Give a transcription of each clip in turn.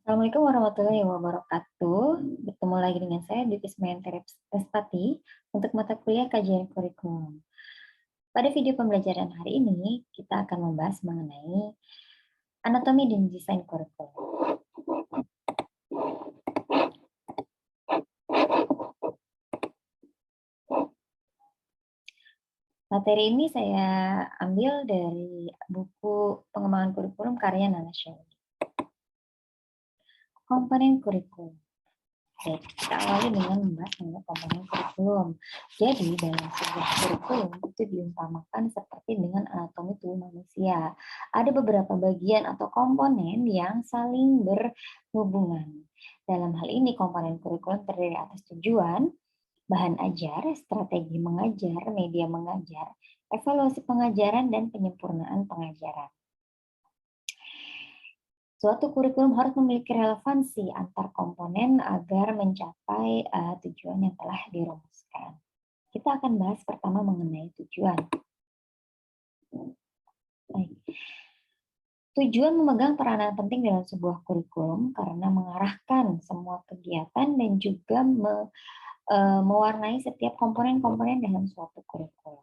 Assalamualaikum warahmatullahi wabarakatuh. Bertemu lagi dengan saya, Diti Ismayanti Respati, untuk mata kuliah kajian kurikulum. Pada video pembelajaran hari ini, kita akan membahas mengenai anatomi dan desain kurikulum. Materi ini saya ambil dari buku Pengembangan Kurikulum karya Nana Shelley. Komponen kurikulum. Oke, kita awali dengan membahas mengenai komponen kurikulum. Jadi, dalam sebuah kurikulum itu diumpamakan seperti dengan anatomi tubuh manusia. Ada beberapa bagian atau komponen yang saling berhubungan. Dalam hal ini, komponen kurikulum terdiri atas tujuan, bahan ajar, strategi mengajar, media mengajar, evaluasi pengajaran, dan penyempurnaan pengajaran. Suatu kurikulum harus memiliki relevansi antar komponen agar mencapai tujuan yang telah dirumuskan. Kita akan bahas pertama mengenai tujuan. Baik. Tujuan memegang peranan penting dalam sebuah kurikulum karena mengarahkan semua kegiatan dan juga mewarnai setiap komponen-komponen dalam suatu kurikulum.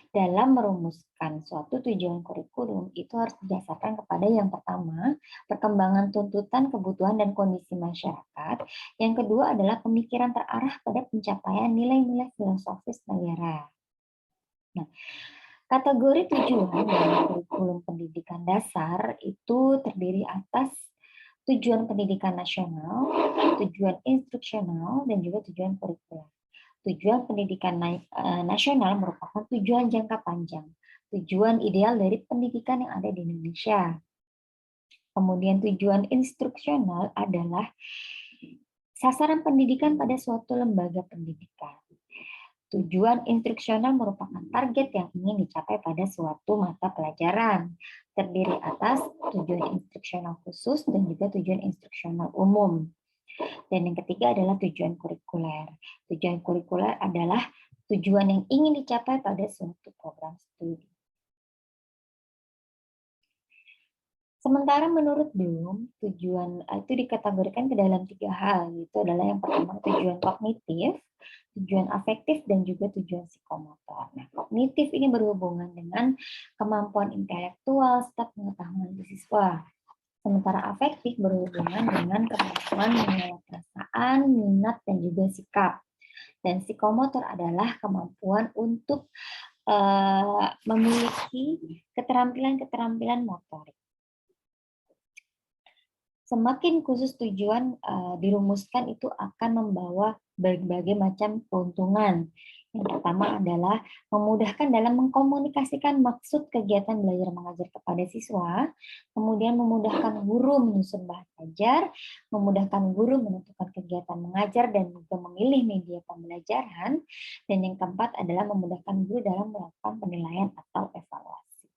Dalam merumuskan suatu tujuan kurikulum itu harus didasarkan kepada yang pertama, perkembangan tuntutan, kebutuhan, dan kondisi masyarakat. Yang kedua adalah pemikiran terarah pada pencapaian nilai-nilai filosofis negara. Nah, kategori tujuan dalam kurikulum pendidikan dasar itu terdiri atas tujuan pendidikan nasional, tujuan instruksional, dan juga tujuan kurikuler. Tujuan pendidikan nasional merupakan tujuan jangka panjang, tujuan ideal dari pendidikan yang ada di Indonesia. Kemudian tujuan instruksional adalah sasaran pendidikan pada suatu lembaga pendidikan. Tujuan instruksional merupakan target yang ingin dicapai pada suatu mata pelajaran, terdiri atas tujuan instruksional khusus dan juga tujuan instruksional umum. Dan yang ketiga adalah tujuan kurikuler. Tujuan kurikuler adalah tujuan yang ingin dicapai pada suatu program studi. Sementara menurut Bloom, tujuan itu dikategorikan ke dalam 3 hal, yaitu adalah yang pertama tujuan kognitif, tujuan afektif, dan juga tujuan psikomotor. Nah, kognitif ini berhubungan dengan kemampuan intelektual serta pengetahuan siswa. Sementara afektif berhubungan dengan kemampuan mengelola perasaan, minat, dan juga sikap. Dan psikomotor adalah kemampuan untuk memiliki keterampilan-keterampilan motorik. Semakin khusus tujuan dirumuskan itu akan membawa berbagai macam keuntungan. Yang pertama adalah memudahkan dalam mengkomunikasikan maksud kegiatan belajar mengajar kepada siswa, kemudian memudahkan guru menyusun bahan ajar, memudahkan guru menentukan kegiatan mengajar dan juga memilih media pembelajaran, dan yang keempat adalah memudahkan guru dalam melakukan penilaian atau evaluasi.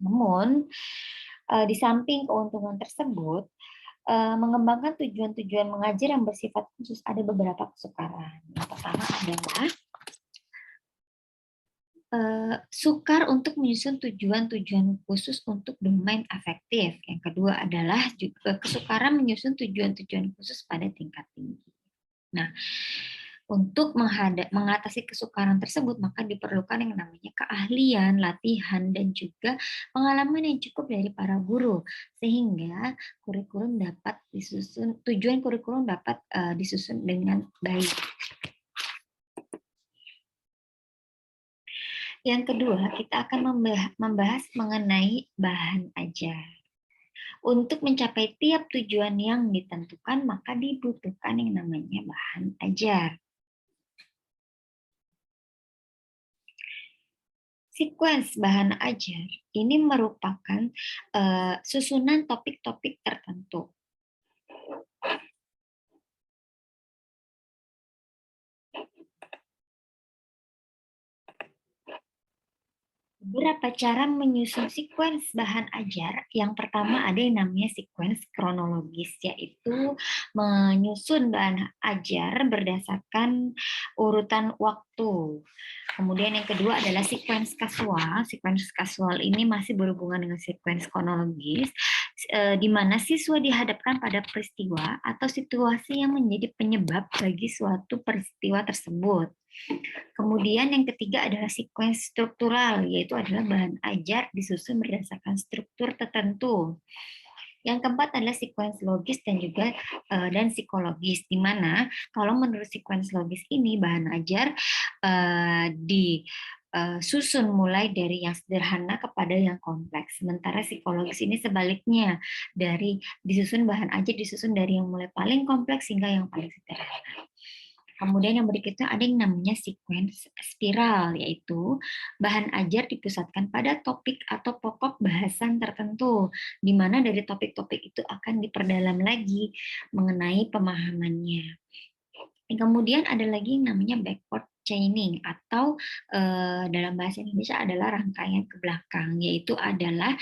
Namun, di samping keuntungan tersebut, mengembangkan tujuan-tujuan mengajar yang bersifat khusus ada beberapa kesukaran. Yang pertama adalah sukar untuk menyusun tujuan-tujuan khusus untuk domain afektif. Yang kedua adalah juga kesukaran menyusun tujuan-tujuan khusus pada tingkat tinggi. Nah, untuk mengatasi kesukaran tersebut, maka diperlukan yang namanya keahlian, latihan, dan juga pengalaman yang cukup dari para guru, sehingga kurikulum dapat disusun, tujuan kurikulum dapat disusun dengan baik. Yang kedua, kita akan membahas mengenai bahan ajar. Untuk mencapai tiap tujuan yang ditentukan, maka dibutuhkan yang namanya bahan ajar. Sekuens bahan ajar ini merupakan susunan topik-topik tertentu. Beberapa cara menyusun sekuens bahan ajar. Yang pertama ada yang namanya sekuens kronologis, yaitu menyusun bahan ajar berdasarkan urutan waktu. Kemudian yang kedua adalah sekuens kasual. Sekuens kasual ini masih berhubungan dengan sekuens kronologis. di mana siswa dihadapkan pada peristiwa atau situasi yang menjadi penyebab bagi suatu peristiwa tersebut. Kemudian yang ketiga adalah sequence struktural, yaitu adalah bahan ajar disusun berdasarkan struktur tertentu. Yang keempat adalah sequence logis dan juga dan psikologis, di mana kalau menurut sequence logis ini bahan ajar disusun mulai dari yang sederhana kepada yang kompleks. Sementara psikologis ini sebaliknya, dari disusun bahan ajar disusun dari yang mulai paling kompleks hingga yang paling sederhana. Kemudian yang berikutnya ada yang namanya sequence spiral, yaitu bahan ajar dipusatkan pada topik atau pokok bahasan tertentu, di mana dari topik-topik itu akan diperdalam lagi mengenai pemahamannya. Kemudian ada lagi yang namanya backward chaining atau dalam bahasa Indonesia adalah rangkaian ke belakang, yaitu adalah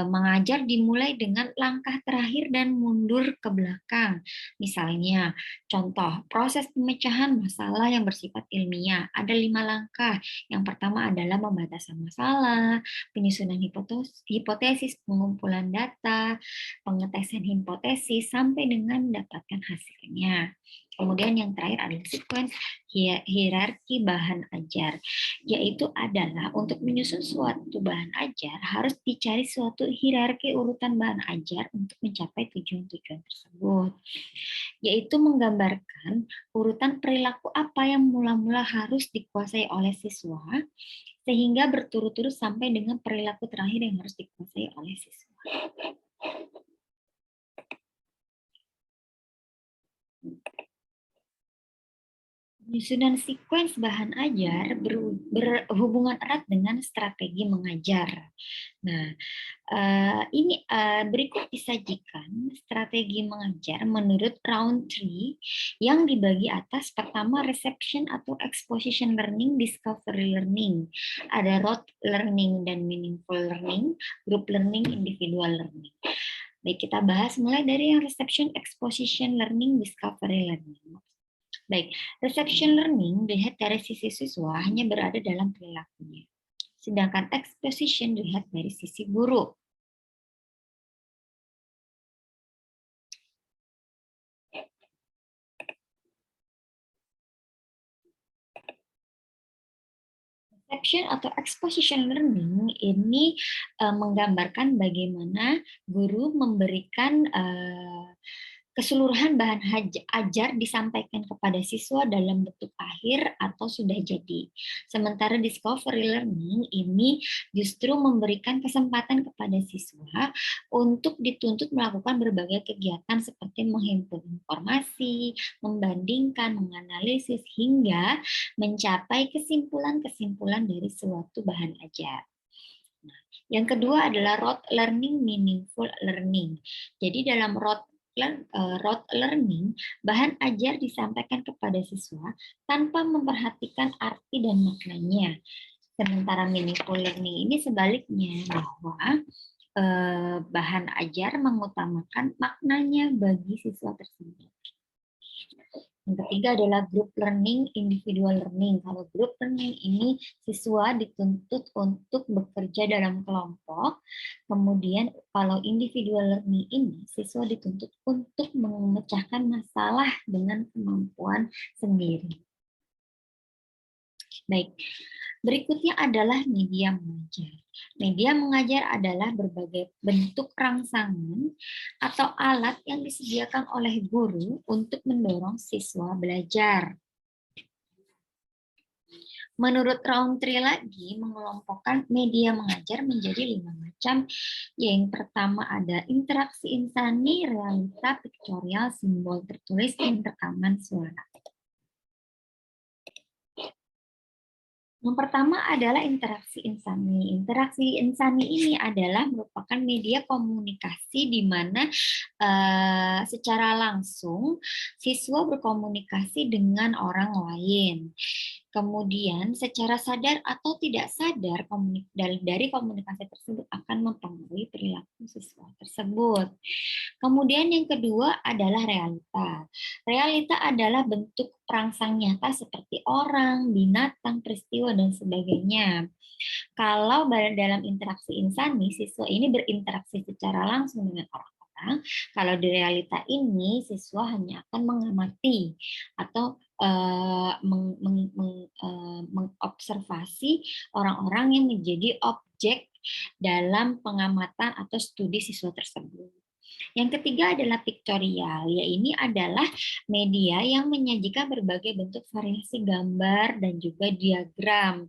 mengajar dimulai dengan langkah terakhir dan mundur ke belakang. Misalnya, contoh proses pemecahan masalah yang bersifat ilmiah ada 5 langkah. Yang pertama adalah pembatasan masalah, penyusunan hipotesis, pengumpulan data, pengetesan hipotesis sampai dengan mendapatkan hasilnya. Kemudian yang terakhir adalah sequence hierarki bahan ajar, yaitu adalah untuk menyusun suatu bahan ajar harus dicari suatu hierarki urutan bahan ajar untuk mencapai tujuan-tujuan tersebut, yaitu menggambarkan urutan perilaku apa yang mula-mula harus dikuasai oleh siswa, sehingga berturut-turut sampai dengan perilaku terakhir yang harus dikuasai oleh siswa. Penyusunan sequence bahan ajar berhubungan erat dengan strategi mengajar. Nah, ini berikut disajikan strategi mengajar menurut Roundtree yang dibagi atas. Pertama, reception atau exposition learning, discovery learning. Ada rote learning dan meaningful learning, group learning, individual learning. Baik, kita bahas mulai dari yang reception, exposition learning, discovery learning. Baik, reception learning dilihat dari sisi siswa hanya berada dalam perilakunya. Sedangkan exposition dilihat dari sisi guru. Reception atau exposition learning ini menggambarkan bagaimana guru memberikan keseluruhan bahan ajar disampaikan kepada siswa dalam bentuk akhir atau sudah jadi. Sementara discovery learning ini justru memberikan kesempatan kepada siswa untuk dituntut melakukan berbagai kegiatan seperti menghimpun informasi, membandingkan, menganalisis, hingga mencapai kesimpulan-kesimpulan dari suatu bahan ajar. Yang kedua adalah rote learning, meaningful learning. Jadi dalam rote learning, bahan ajar disampaikan kepada siswa tanpa memperhatikan arti dan maknanya. Sementara meaningful learning ini sebaliknya, bahwa bahan ajar mengutamakan maknanya bagi siswa tersebut. Yang ketiga adalah group learning, individual learning. Kalau group learning ini siswa dituntut untuk bekerja dalam kelompok. Kemudian kalau individual learning ini siswa dituntut untuk memecahkan masalah dengan kemampuan sendiri. Baik, berikutnya adalah media mengajar. Media mengajar adalah berbagai bentuk rangsangan atau alat yang disediakan oleh guru untuk mendorong siswa belajar. Menurut Roundtree lagi mengelompokkan media mengajar menjadi 5 macam. Yang pertama ada interaksi insani, realita, piktorial, simbol tertulis, dan rekaman suara. Yang pertama adalah interaksi insani. Interaksi insani ini adalah merupakan media komunikasi di mana secara langsung siswa berkomunikasi dengan orang lain. Kemudian secara sadar atau tidak sadar dari komunikasi tersebut akan mempengaruhi perilaku siswa tersebut. Kemudian yang kedua adalah realita. Realita adalah bentuk perangsang nyata seperti orang, binatang, peristiwa, dan sebagainya. Kalau dalam interaksi insani, siswa ini berinteraksi secara langsung dengan orang-orang. Kalau di realita ini, siswa hanya akan mengamati atau mengobservasi orang-orang yang menjadi objek dalam pengamatan atau studi siswa tersebut. Yang ketiga adalah pictorial, yaitu adalah media yang menyajikan berbagai bentuk variasi gambar dan juga diagram,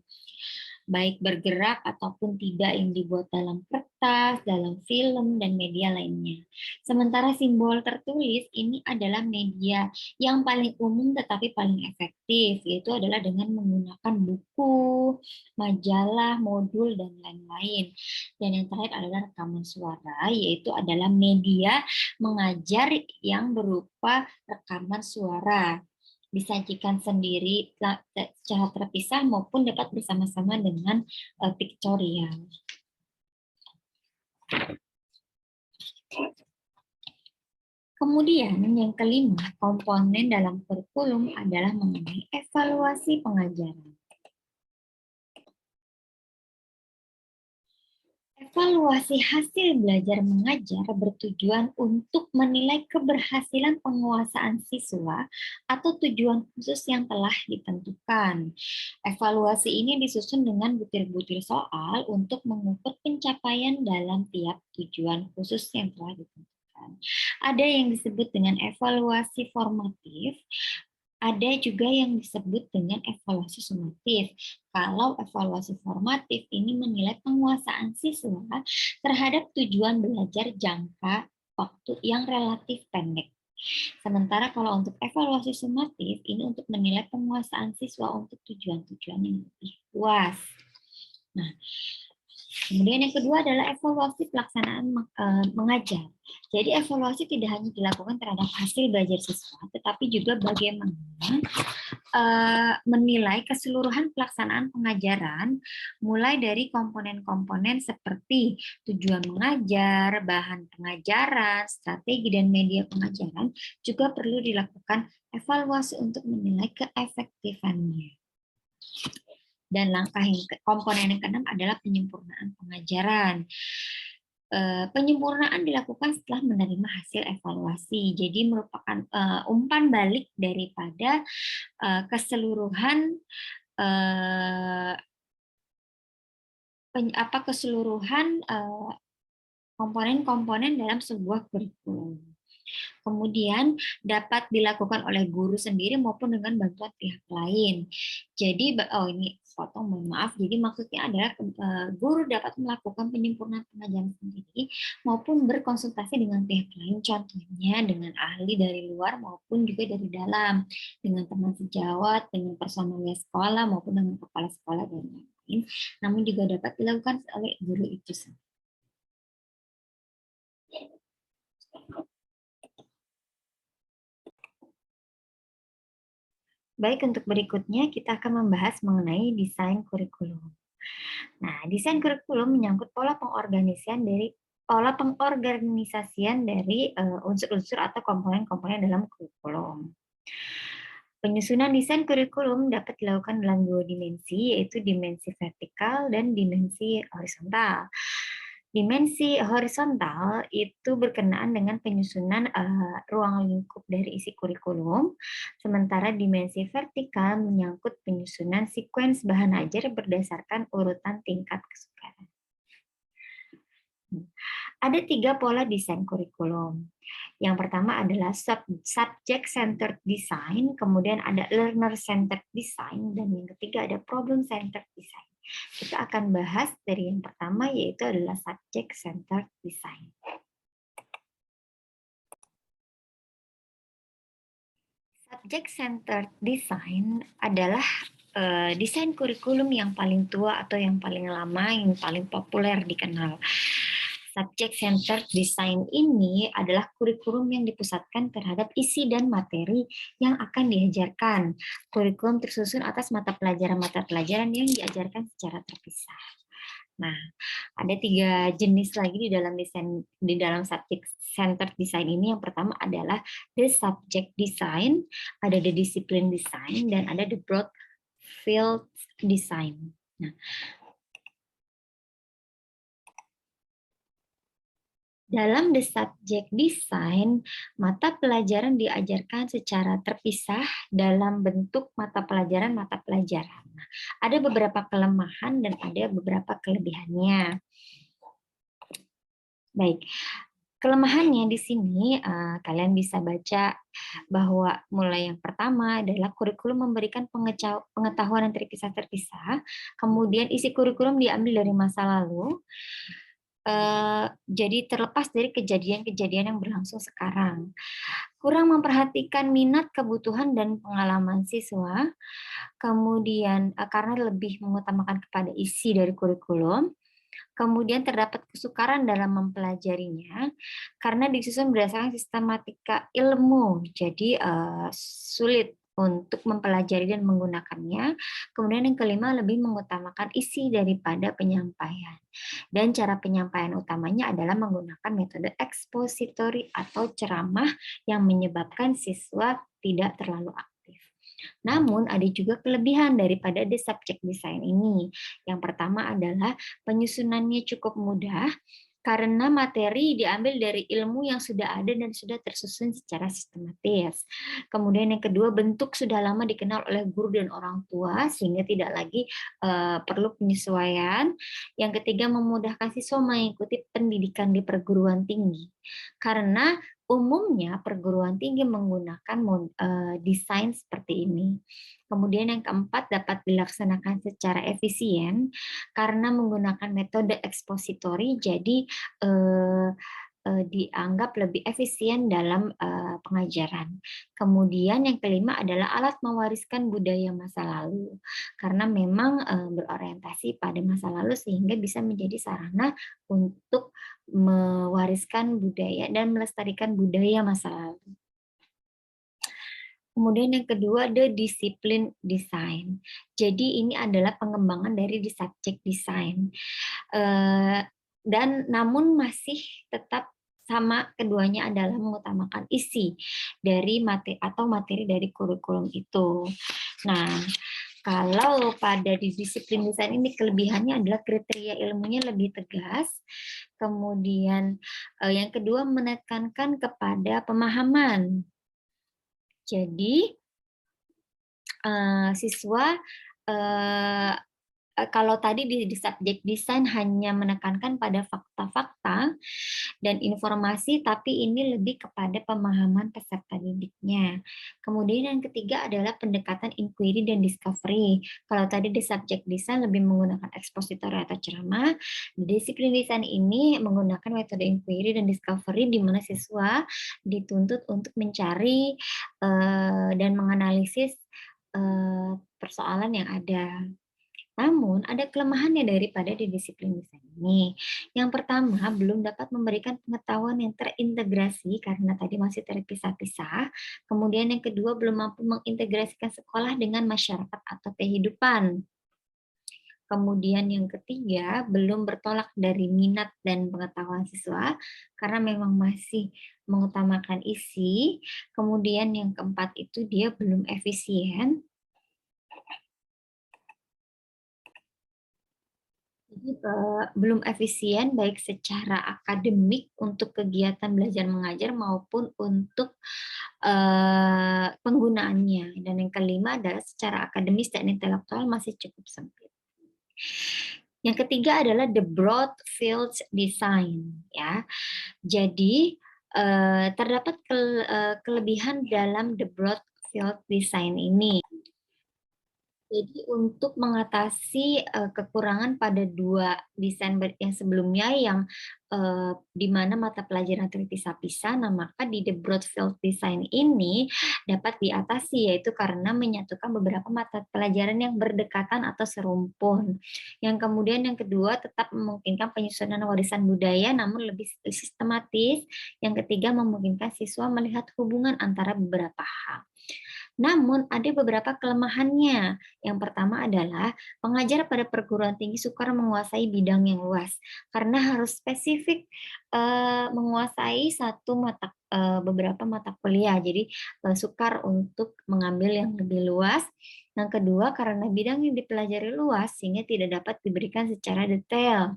baik bergerak ataupun tidak, yang dibuat dalam kertas, dalam film, dan media lainnya. Sementara simbol tertulis ini adalah media yang paling umum tetapi paling efektif, yaitu adalah dengan menggunakan buku, majalah, modul, dan lain-lain. Dan yang terakhir adalah rekaman suara, yaitu adalah media mengajar yang berupa rekaman suara, disajikan sendiri secara terpisah maupun dapat bersama-sama dengan pictorial. Kemudian yang kelima, komponen dalam kurikulum adalah mengenai evaluasi pengajaran. Evaluasi hasil belajar mengajar bertujuan untuk menilai keberhasilan penguasaan siswa atau tujuan khusus yang telah ditentukan. Evaluasi ini disusun dengan butir-butir soal untuk mengukur pencapaian dalam tiap tujuan khusus yang telah ditentukan. Ada yang disebut dengan evaluasi formatif, ada juga yang disebut dengan evaluasi sumatif. Kalau evaluasi formatif ini menilai penguasaan siswa terhadap tujuan belajar jangka waktu yang relatif pendek. Sementara kalau untuk evaluasi sumatif ini untuk menilai penguasaan siswa untuk tujuan-tujuan yang lebih luas. Nah, kemudian yang kedua adalah evaluasi pelaksanaan mengajar. Jadi evaluasi tidak hanya dilakukan terhadap hasil belajar siswa, tetapi juga bagaimana menilai keseluruhan pelaksanaan pengajaran, mulai dari komponen-komponen seperti tujuan mengajar, bahan pengajaran, strategi dan media pengajaran, juga perlu dilakukan evaluasi untuk menilai keefektifannya. Dan langkah komponen yang keenam adalah penyempurnaan pengajaran. Penyempurnaan dilakukan setelah menerima hasil evaluasi. Jadi merupakan umpan balik daripada keseluruhan komponen-komponen dalam sebuah kurikulum. Kemudian dapat dilakukan oleh guru sendiri maupun dengan bantuan pihak lain. Jadi, ini potong, mohon maaf. Jadi maksudnya adalah guru dapat melakukan penyempurnaan pengajaran sendiri maupun berkonsultasi dengan pihak lain, contohnya dengan ahli dari luar maupun juga dari dalam, dengan teman sejawat, dengan personel sekolah maupun dengan kepala sekolah dan lain-lain. Namun juga dapat dilakukan oleh guru itu sendiri. Baik, untuk berikutnya kita akan membahas mengenai desain kurikulum. Nah, desain kurikulum menyangkut pola pengorganisasian dari unsur-unsur atau komponen-komponen dalam kurikulum. Penyusunan desain kurikulum dapat dilakukan dalam dua dimensi, yaitu dimensi vertikal dan dimensi horizontal. Dimensi horizontal itu berkenaan dengan penyusunan ruang lingkup dari isi kurikulum, sementara dimensi vertikal menyangkut penyusunan sekuens bahan ajar berdasarkan urutan tingkat kesukaran. Ada 3 pola desain kurikulum. Yang pertama adalah subject-centered design, kemudian ada learner-centered design, dan yang ketiga ada problem-centered design. Kita akan bahas dari yang pertama, yaitu adalah subject-centered design. Subject-centered design adalah desain kurikulum yang paling tua atau yang paling lama, yang paling populer dikenal. Subject centered design ini adalah kurikulum yang dipusatkan terhadap isi dan materi yang akan diajarkan. Kurikulum tersusun atas mata pelajaran yang diajarkan secara terpisah. Nah, ada 3 jenis lagi di dalam subject centered design ini. Yang pertama adalah the subject design, ada the discipline design, dan ada the broad field design. Nah, dalam the subject design, mata pelajaran diajarkan secara terpisah dalam bentuk mata pelajaran. Nah, ada beberapa kelemahan dan ada beberapa kelebihannya. Baik, kelemahannya di sini kalian bisa baca bahwa mulai yang pertama adalah kurikulum memberikan pengetahuan yang terpisah-terpisah, kemudian isi kurikulum diambil dari masa lalu, jadi terlepas dari kejadian-kejadian yang berlangsung sekarang. Kurang memperhatikan minat, kebutuhan, dan pengalaman siswa, kemudian karena lebih mengutamakan kepada isi dari kurikulum, kemudian terdapat kesukaran dalam mempelajarinya karena disusun berdasarkan sistematika ilmu, jadi sulit untuk mempelajari dan menggunakannya. Kemudian yang kelima, lebih mengutamakan isi daripada penyampaian. Dan cara penyampaian utamanya adalah menggunakan metode ekspositori atau ceramah yang menyebabkan siswa tidak terlalu aktif. Namun ada juga kelebihan daripada the subject design ini. Yang pertama adalah penyusunannya cukup mudah karena materi diambil dari ilmu yang sudah ada dan sudah tersusun secara sistematis. Kemudian yang kedua, bentuk sudah lama dikenal oleh guru dan orang tua sehingga tidak lagi perlu penyesuaian. Yang ketiga, memudahkan siswa mengikuti pendidikan di perguruan tinggi. Karena umumnya perguruan tinggi menggunakan desain seperti ini. Kemudian yang keempat, dapat dilaksanakan secara efisien karena menggunakan metode ekspositori, jadi dianggap lebih efisien dalam pengajaran. Kemudian yang kelima adalah alat mewariskan budaya masa lalu, karena memang berorientasi pada masa lalu sehingga bisa menjadi sarana untuk mewariskan budaya dan melestarikan budaya masa lalu. Kemudian yang kedua, the discipline design. Jadi ini adalah pengembangan dari the subject design. Dan namun masih tetap sama, keduanya adalah mengutamakan isi dari materi dari kurikulum itu. Nah, kalau pada di disiplin desain ini kelebihannya adalah kriteria ilmunya lebih tegas. Kemudian yang kedua, menekankan kepada pemahaman. Jadi siswa kalau tadi di subject design hanya menekankan pada fakta-fakta dan informasi, tapi ini lebih kepada pemahaman peserta didiknya. Kemudian yang ketiga adalah pendekatan inquiry dan discovery. Kalau tadi di subject design lebih menggunakan ekspositori atau ceramah, di disiplin design ini menggunakan metode inquiry dan discovery di mana siswa dituntut untuk mencari dan menganalisis persoalan yang ada. Namun, ada kelemahannya daripada di disiplin desain ini. Yang pertama, belum dapat memberikan pengetahuan yang terintegrasi karena tadi masih terpisah-pisah. Kemudian yang kedua, belum mampu mengintegrasikan sekolah dengan masyarakat atau kehidupan. Kemudian yang ketiga, belum bertolak dari minat dan pengetahuan siswa karena memang masih mengutamakan isi. Kemudian yang keempat itu dia belum efisien. Jadi belum efisien baik secara akademik untuk kegiatan belajar mengajar maupun untuk penggunaannya. Dan yang kelima adalah secara akademis dan intelektual masih cukup sempit. Yang ketiga adalah the broad field design, ya. Jadi terdapat kelebihan dalam the broad field design ini. Jadi untuk mengatasi kekurangan pada dua desain yang sebelumnya yang di mana mata pelajaran terpisah-pisah, nah maka di the Broadfield Design ini dapat diatasi, yaitu karena menyatukan beberapa mata pelajaran yang berdekatan atau serumpun. Yang kemudian yang kedua tetap memungkinkan penyusunan warisan budaya namun lebih sistematis. Yang ketiga memungkinkan siswa melihat hubungan antara beberapa hal. Namun ada beberapa kelemahannya. Yang pertama adalah pengajar pada perguruan tinggi sukar menguasai bidang yang luas karena harus spesifik menguasai beberapa mata kuliah. Jadi sukar untuk mengambil yang lebih luas. Yang kedua karena bidang yang dipelajari luas sehingga tidak dapat diberikan secara detail.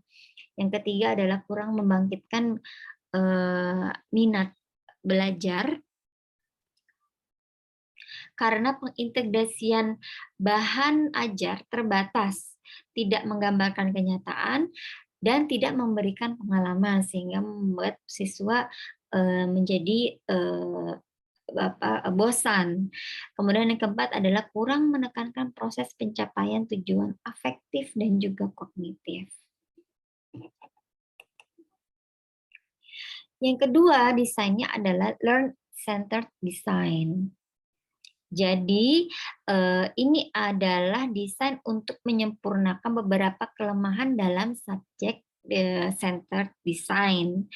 Yang ketiga adalah kurang membangkitkan minat belajar karena pengintegrasian bahan ajar terbatas, tidak menggambarkan kenyataan, dan tidak memberikan pengalaman, sehingga membuat siswa menjadi bosan. Kemudian yang keempat adalah kurang menekankan proses pencapaian tujuan afektif dan juga kognitif. Yang kedua, desainnya adalah learn-centered design. Jadi, ini adalah desain untuk menyempurnakan beberapa kelemahan dalam subject centered design.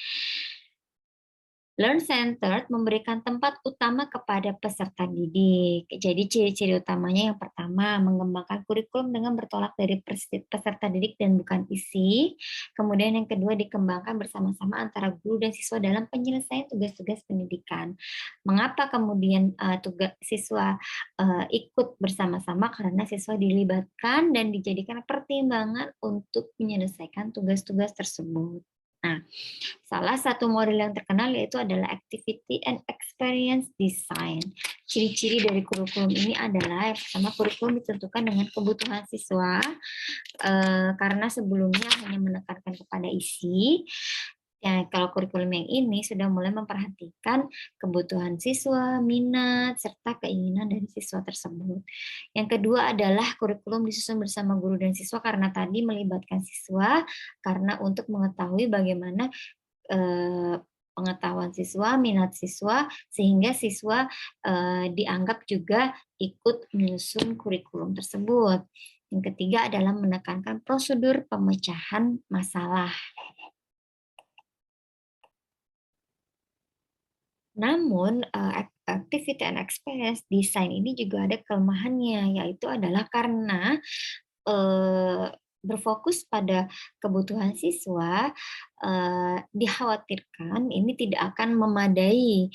Learn Centered memberikan tempat utama kepada peserta didik. Jadi ciri-ciri utamanya yang pertama, mengembangkan kurikulum dengan bertolak dari peserta didik dan bukan isi. Kemudian yang kedua, dikembangkan bersama-sama antara guru dan siswa dalam penyelesaian tugas-tugas pendidikan. Mengapa kemudian tugas siswa ikut bersama-sama? Karena siswa dilibatkan dan dijadikan pertimbangan untuk menyelesaikan tugas-tugas tersebut. Nah, salah satu model yang terkenal yaitu adalah Activity and Experience Design. Ciri-ciri dari kurikulum ini adalah yang pertama, kurikulum ditentukan dengan kebutuhan siswa karena sebelumnya hanya menekankan kepada isi. Ya, kalau kurikulum yang ini sudah mulai memperhatikan kebutuhan siswa, minat, serta keinginan dari siswa tersebut. Yang kedua adalah kurikulum disusun bersama guru dan siswa karena tadi melibatkan siswa karena untuk mengetahui bagaimana pengetahuan siswa, minat siswa, sehingga siswa dianggap juga ikut menyusun kurikulum tersebut. Yang ketiga adalah menekankan prosedur pemecahan masalah. Namun, activity and experience design ini juga ada kelemahannya, yaitu adalah karena berfokus pada kebutuhan siswa, dikhawatirkan ini tidak akan memadai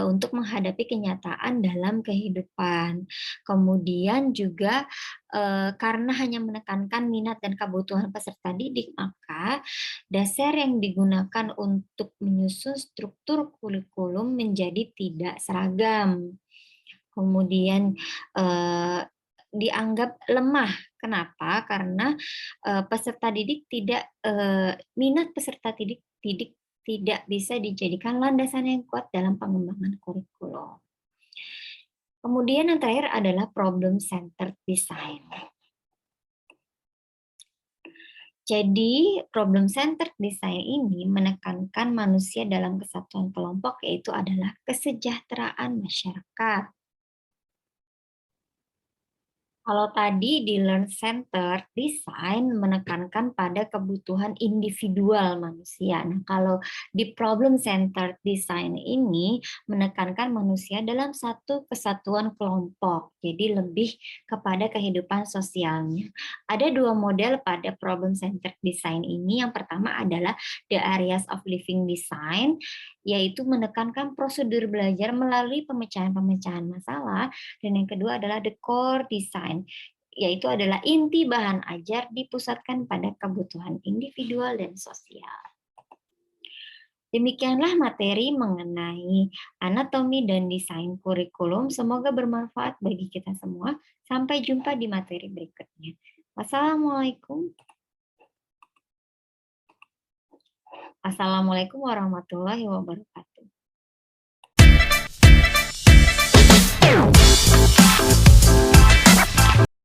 untuk menghadapi kenyataan dalam kehidupan. Kemudian juga karena hanya menekankan minat dan kebutuhan peserta didik, maka dasar yang digunakan untuk menyusun struktur kurikulum menjadi tidak seragam. Kemudian dianggap lemah. Kenapa? Karena peserta didik tidak minat peserta didik tidak bisa dijadikan landasan yang kuat dalam pengembangan kurikulum. Kemudian yang terakhir adalah problem centered design. Jadi, problem centered design ini menekankan manusia dalam kesatuan kelompok, yaitu adalah kesejahteraan masyarakat. Kalau tadi di Learn Center, desain menekankan pada kebutuhan individual manusia. Nah, kalau di Problem Center Design ini menekankan manusia dalam satu kesatuan kelompok, jadi lebih kepada kehidupan sosialnya. Ada dua model pada Problem Center Design ini. Yang pertama adalah The Areas of Living Design, yaitu menekankan prosedur belajar melalui pemecahan-pemecahan masalah. Dan yang kedua adalah The Core Design, yaitu adalah inti bahan ajar dipusatkan pada kebutuhan individual dan sosial. Demikianlah materi mengenai anatomi dan desain kurikulum. Semoga bermanfaat bagi kita semua. Sampai jumpa di materi berikutnya. Wassalamualaikum. Assalamualaikum warahmatullahi wabarakatuh.